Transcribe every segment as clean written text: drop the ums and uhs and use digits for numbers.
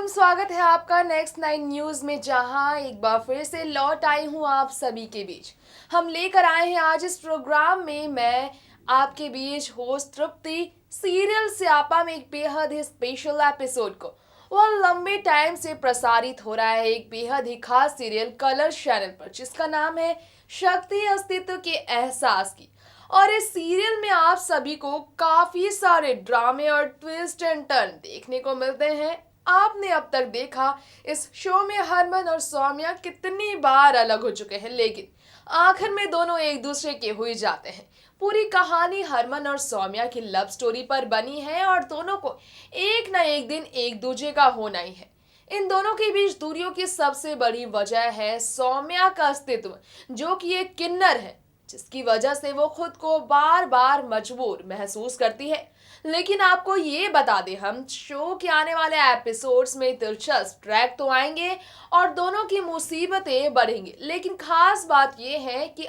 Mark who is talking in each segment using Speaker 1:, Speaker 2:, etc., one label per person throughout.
Speaker 1: स्वागत है आपका नेक्स्ट 9 न्यूज में, जहां एक बार फिर से लौट आई हूं आप सभी के बीच। हम लेकर आए हैं आज इस प्रोग्राम में मैं आपके बीच होस्ट तृप्ति सीरियल स्यापा में एक बेहद ही स्पेशल एपिसोड को वह लंबे टाइम से प्रसारित हो रहा है एक बेहद ही खास सीरियल कलर चैनल पर, जिसका नाम है शक्ति अस्तित्व के एहसास की। और इस सीरियल में आप सभी को काफी सारे ड्रामे और ट्विस्ट एंड टर्न देखने को मिलते हैं। आपने अब तक देखा इस शो में हरमन और सौम्या कितनी बार अलग हो चुके हैं, लेकिन आखिर में दोनों एक दूसरे के हुए जाते हैं। पूरी कहानी हरमन और सौम्या की लव स्टोरी पर बनी है और दोनों को एक न एक दिन एक दूसरे का होना ही है। इन दोनों के बीच दूरियों की सबसे बड़ी वजह है सौम्या का अस्तित्व, जो कि एक किन्नर है, जिसकी वजह से वो खुद को बार बार मजबूर महसूस करती है। लेकिन आपको ये बता दें, हम शो के आने वाले एपिसोड्स में दिलचस्प ट्रैक तो आएंगे और दोनों की मुसीबतें बढ़ेंगी, लेकिन खास बात ये है कि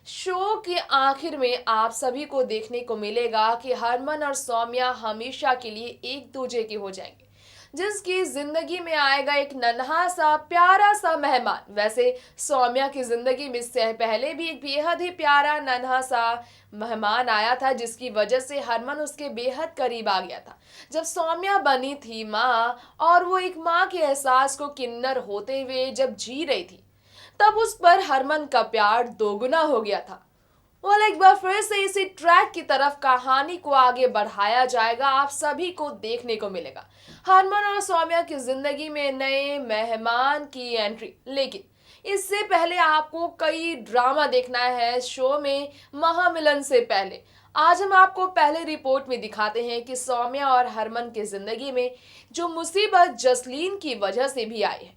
Speaker 1: शो के आखिर में आप सभी को देखने को मिलेगा कि हरमन और सौम्या हमेशा के लिए एक दूसरे के हो जाएंगे, जिसकी जिंदगी में आएगा एक नन्हा सा प्यारा सा मेहमान। वैसे सौम्या की जिंदगी में इससे पहले भी एक बेहद ही प्यारा नन्हा सा मेहमान आया था, जिसकी वजह से हरमन उसके बेहद करीब आ गया था। जब सौम्या बनी थी माँ और वो एक माँ के एहसास को किन्नर होते हुए जब जी रही थी, तब उस पर हरमन का प्यार दोगुना हो गया था। और एक बार फिर से इसी ट्रैक की तरफ कहानी को आगे बढ़ाया जाएगा, आप सभी को देखने को मिलेगा हरमन और सौम्या की जिंदगी में नए मेहमान की एंट्री। लेकिन इससे पहले आपको कई ड्रामा देखना है शो में महामिलन से पहले। आज हम आपको पहले रिपोर्ट में दिखाते हैं कि सौम्या और हरमन की जिंदगी में जो मुसीबत जसलीन की वजह से भी आई है,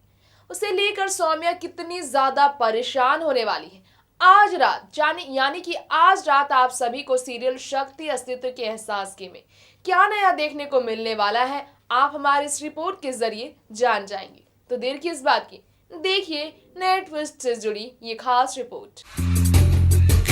Speaker 1: उसे लेकर सौम्या कितनी ज्यादा परेशान होने वाली है। आज रात यानी कि आज रात आप सभी को सीरियल शक्ति अस्तित्व के एहसास के में क्या नया देखने को मिलने वाला है, आप हमारे इस रिपोर्ट के जरिए जान जाएंगे। तो देर किस बात की, देखिए नए ट्विस्ट से जुड़ी ये खास रिपोर्ट।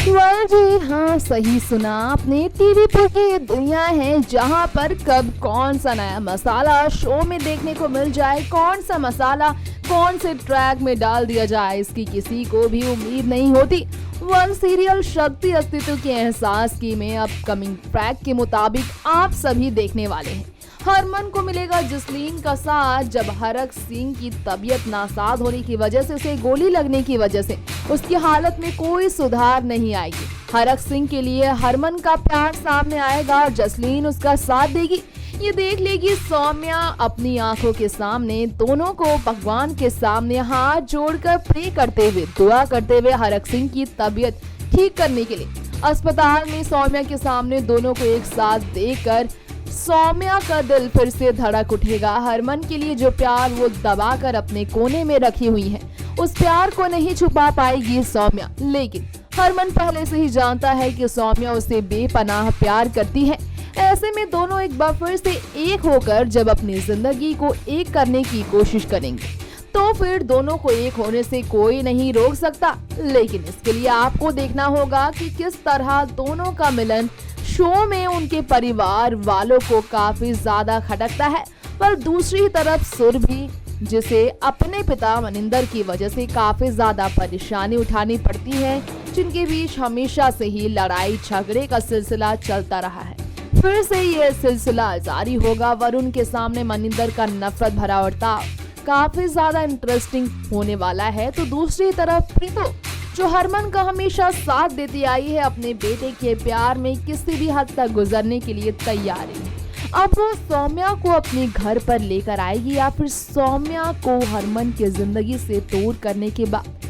Speaker 2: जी हाँ, सही सुना आपने। टीवी पर की ये दुनिया है जहाँ पर कब कौन सा नया मसाला शो में देखने को मिल जाए, कौन सा मसाला कौन से ट्रैक में डाल दिया जाए, इसकी किसी को भी उम्मीद नहीं होती। वन सीरियल शक्ति अस्तित्व के एहसास की में अपकमिंग ट्रैक के मुताबिक आप सभी देखने वाले हैं। हरमन को मिलेगा जसलीन का साथ जब हरक सिंह की तबीयत नासाज होने की वजह से, उसे गोली लगने की वजह से उसकी हालत में कोई सुधार नहीं आएगी। हरक सिंह के लिए हरमन का प्यार सामने आएगा और जसलीन उसका साथ देगी। ये देख लेगी सौम्या अपनी आंखों के सामने, दोनों को भगवान के सामने हाथ जोड़कर प्रे करते हुए, दुआ करते हुए हरक सिंह की तबीयत ठीक करने के लिए। अस्पताल में सौम्या के सामने दोनों को एक साथ देखकर सौम्या का दिल फिर से धड़क उठेगा। हरमन के लिए जो प्यार वो दबाकर अपने कोने में रखी हुई है, उस प्यार को नहीं छुपा पाएगी सौम्या। लेकिन हरमन पहले से ही जानता है कि सौम्या उसे बेपनाह प्यार करती है। ऐसे में दोनों एक बार फिर से एक होकर जब अपनी जिंदगी को एक करने की कोशिश करेंगे, तो फिर दोनों को एक होने से कोई नहीं रोक सकता। लेकिन इसके लिए आपको देखना होगा कि किस तरह दोनों का मिलन शो में उनके परिवार वालों को काफी ज्यादा खटकता है। पर दूसरी तरफ सुर भी, जिसे अपने पिता मनिंदर की वजह से काफी ज्यादा परेशानी उठानी पड़ती है, जिनके बीच हमेशा से ही लड़ाई झगड़े का सिलसिला चलता रहा है, फिर से ये सिलसिला जारी होगा। वरुण के सामने मनिंदर का नफरत भरा बर्ताव काफी ज्यादा इंटरेस्टिंग होने वाला है। तो दूसरी तरफ प्रीतो, जो हरमन का हमेशा साथ देती आई है, अपने बेटे के प्यार में किसी भी हद तक गुजरने के लिए तैयार है। अब वो सौम्या को अपने घर पर लेकर आएगी या फिर सौम्या को हरमन की जिंदगी से दूर करने के बाद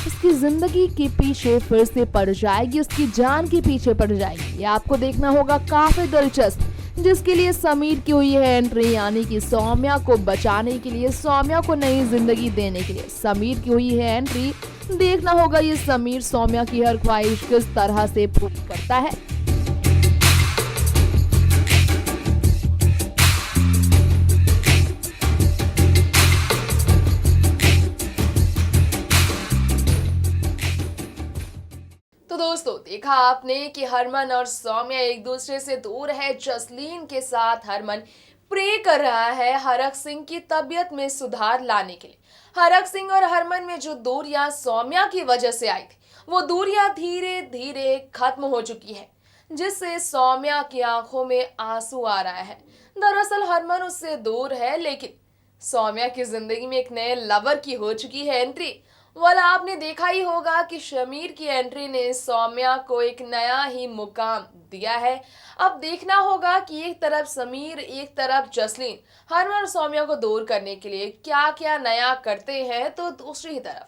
Speaker 2: उसकी जिंदगी के पीछे फिर से पड़ जाएगी, उसकी जान के पीछे पड़ जाएगी। ये आपको देखना होगा, काफी दिलचस्प, जिसके लिए समीर की हुई है एंट्री, यानी कि सौम्या को बचाने के लिए, सौम्या को नई जिंदगी देने के लिए समीर की हुई है एंट्री। देखना होगा ये समीर सौम्या की हर ख्वाहिश किस तरह से पूरी करता है।
Speaker 1: तो दोस्तों, देखा आपने कि हरमन और सौम्या एक दूसरे से दूर है। जसलीन के साथ हरमन प्रे कर रहा है हरक सिंह की तबीयत में सुधार लाने के लिए। हरक सिंह और हरमन में जो दूरियां सौम्या की वजह से आई थी, वो दूरियां धीरे धीरे खत्म हो चुकी है, जिससे सौम्या की आंखों में आंसू आ रहा है। दरअसल हरमन उससे दूर है, लेकिन सौम्या की जिंदगी में एक नए लवर की हो चुकी है एंट्री। वाला आपने देखा ही होगा कि शमीर की एंट्री ने सौम्या को एक नया ही मुकाम दिया है। अब देखना होगा कि एक तरफ समीर, एक तरफ जसलीन हरमन और सौम्या को दूर करने के लिए क्या क्या नया करते हैं, तो दूसरी तरफ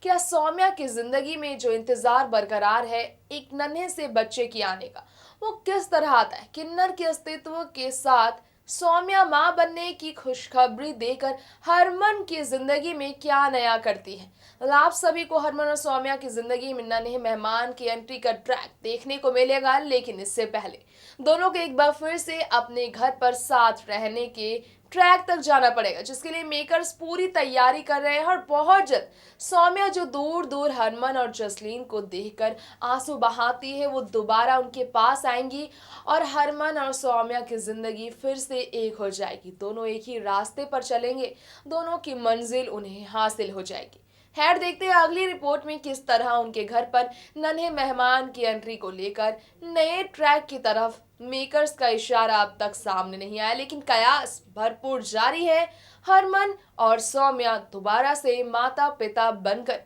Speaker 1: क्या सौम्या की जिंदगी में जो इंतजार बरकरार है एक नन्हे से बच्चे की आने का, वो किस तरह आता है। किन्नर के अस्तित्व के साथ सौम्या मां बनने की खुशखबरी देकर हरमन की जिंदगी में क्या नया करती है। आप सभी को हरमन और सौम्या की जिंदगी में नन्हे मेहमान की एंट्री का ट्रैक देखने को मिलेगा, लेकिन इससे पहले दोनों को एक बार फिर से अपने घर पर साथ रहने के ट्रैक तक जाना पड़ेगा, जिसके लिए मेकर्स पूरी तैयारी कर रहे हैं। और बहुत जल्द सौम्या जो दूर दूर हरमन और जसलीन को देखकर आंसू बहाती है, वो दोबारा उनके पास आएंगी और हरमन और सौम्या की जिंदगी फिर से एक हो जाएगी। दोनों एक ही रास्ते पर चलेंगे, दोनों की मंजिल उन्हें हासिल हो जाएगी। खैर, देखते हैं अगली रिपोर्ट में किस तरह उनके घर पर नन्हे मेहमान की एंट्री को लेकर नए ट्रैक की तरफ मेकर्स का इशारा अब तक सामने नहीं आया, लेकिन कयास भरपूर जारी है। हरमन और सौम्या दोबारा से माता पिता बनकर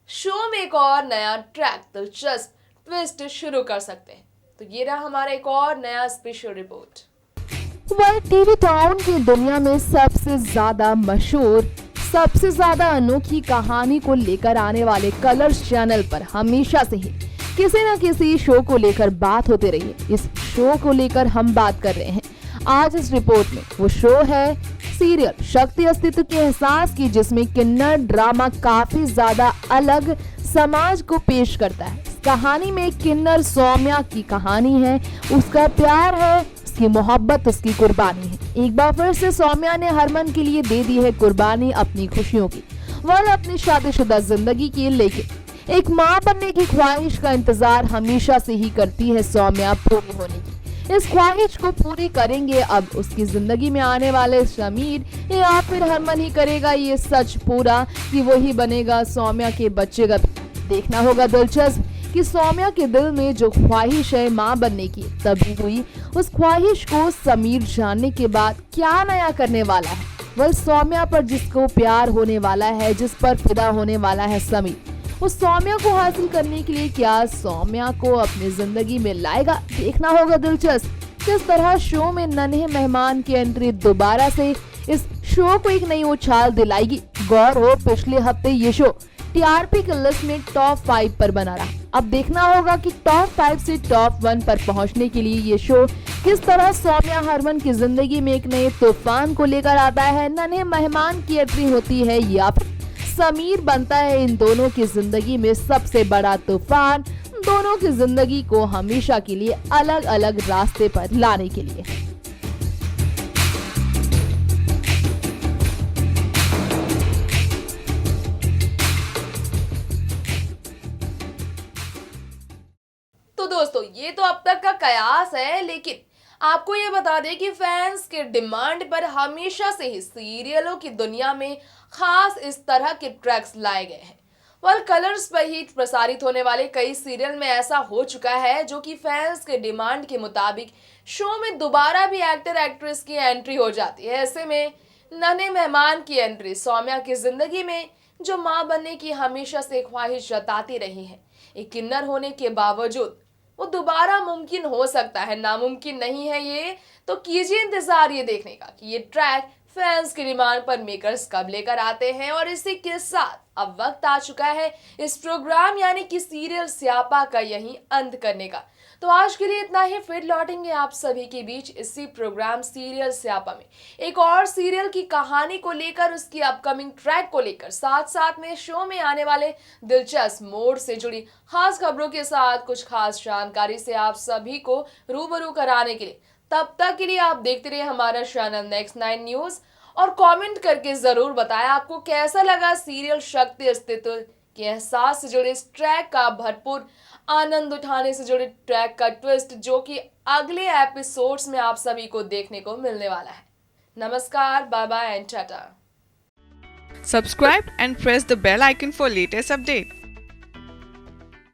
Speaker 1: शो में एक और नया ट्रैक, दिलचस्प ट्विस्ट शुरू कर सकते हैं। तो ये रहा हमारा एक और नया स्पेशल रिपोर्ट।
Speaker 2: वह टीवी टाउन की दुनिया में सबसे ज्यादा मशहूर, सबसे ज्यादा अनोखी कहानी को लेकर आने वाले कलर्स चैनल पर हमेशा से ही किसी न किसी शो को लेकर बात होती रही है। इस शो को लेकर हम बात कर रहे हैं आज इस रिपोर्ट में। वो शो है सीरियल शक्ति अस्तित्व के एहसास की, जिसमें किन्नर ड्रामा काफी ज्यादा अलग समाज को पेश करता है। इस कहानी में किन्नर सौम्या की कहानी है, उसका प्यार है, उसकी मोहब्बत, उसकी कुर्बानी है। एक बार फिर से सौम्या ने हरमन के लिए दे दी है कुर्बानी अपनी खुशियों की, वह अपनी शादीशुदा जिंदगी की, लेकिन एक माँ बनने की ख्वाहिश का इंतजार हमेशा से ही करती है सौम्या पूरी होने की। इस ख्वाहिश को पूरी करेंगे अब उसकी जिंदगी में आने वाले शमीर या फिर हरमन ही करेगा ये सच पूरा कि वही बनेगा सौम्या के बच्चे का। देखना होगा दिलचस्प कि सौम्या के दिल में जो ख्वाहिश है माँ बनने की तभी हुई, उस ख्वाहिश को समीर जानने के बाद क्या नया करने वाला है। वह सौम्या पर जिसको प्यार होने वाला है, जिस पर फिदा होने वाला है समीर, उस सौम्या को हासिल करने के लिए क्या सौम्या को अपनी जिंदगी में लाएगा। देखना होगा दिलचस्प किस तरह शो में नन्हे मेहमान की एंट्री दोबारा से इस शो को एक नई उछाल दिलाएगी। गौर हो, पिछले हफ्ते ये शो टीआरपी की लिस्ट में टॉप 5 पर बना रहा। अब देखना होगा कि टॉप 5 से टॉप 1 पर पहुंचने के लिए ये शो किस तरह सौम्या हरमन की जिंदगी में एक नए तूफान को लेकर आता है। नन्हे मेहमान की एंट्री होती है या फिर समीर बनता है इन दोनों की जिंदगी में सबसे बड़ा तूफान, दोनों की जिंदगी को हमेशा के लिए अलग अलग रास्ते पर लाने के लिए।
Speaker 1: तो दोस्तों, ये तो अब तक का कयास है, लेकिन आपको ये बता दें कि फैंस के डिमांड पर हमेशा से ही सीरियलों की दुनिया में खास इस तरह के ट्रैक्स लाए गए हैं। वल कलर्स पर ही प्रसारित होने वाले कई सीरियल में ऐसा हो चुका है, जो कि फैंस के डिमांड के मुताबिक शो में दोबारा भी एक्टर एक्ट्रेस की एंट्री हो जाती है। ऐसे में नन्हे मेहमान की एंट्री सौम्या की जिंदगी में, जो माँ बनने की हमेशा से ख्वाहिश जताती रही है, एक किन्नर होने के बावजूद वो दोबारा मुमकिन हो सकता है, नामुमकिन नहीं है ये। तो कीजिए इंतजार ये देखने का कि ये ट्रैक फैंस की डिमांड पर मेकर्स कब लेकर आते हैं। और इसी के साथ अब वक्त आ चुका है इस प्रोग्राम यानी कि सीरियल स्यापा का यही अंत करने का। तो आज के लिए इतना ही, फिर लौटेंगे आप सभी के बीच इसी प्रोग्राम सीरियल स्यापा में एक और सीरियल की कहानी को लेकर, उसकी अपकमिंग ट्रैक को लेकर, साथ साथ में शो में आने वाले दिलचस्प मोड़ से जुड़ी खास खबरों के साथ कुछ खास जानकारी से आप सभी को रूबरू कराने के लिए। तब तक के लिए आप देखते रहिए हमारा चैनल नेक्स्ट 9 न्यूज और कमेंट करके जरूर बताएं आपको कैसा लगा सीरियल शक्ति अस्तित्व के एहसास से जुड़े इस ट्रैक का, भरपूर आनंद उठाने से जुड़े ट्रैक का ट्विस्ट, जो कि अगले एपिसोड्स में आप सभी को देखने को मिलने वाला है। नमस्कार, बाय बाय एंड टाटा।
Speaker 3: Subscribe and press the bell icon for latest update.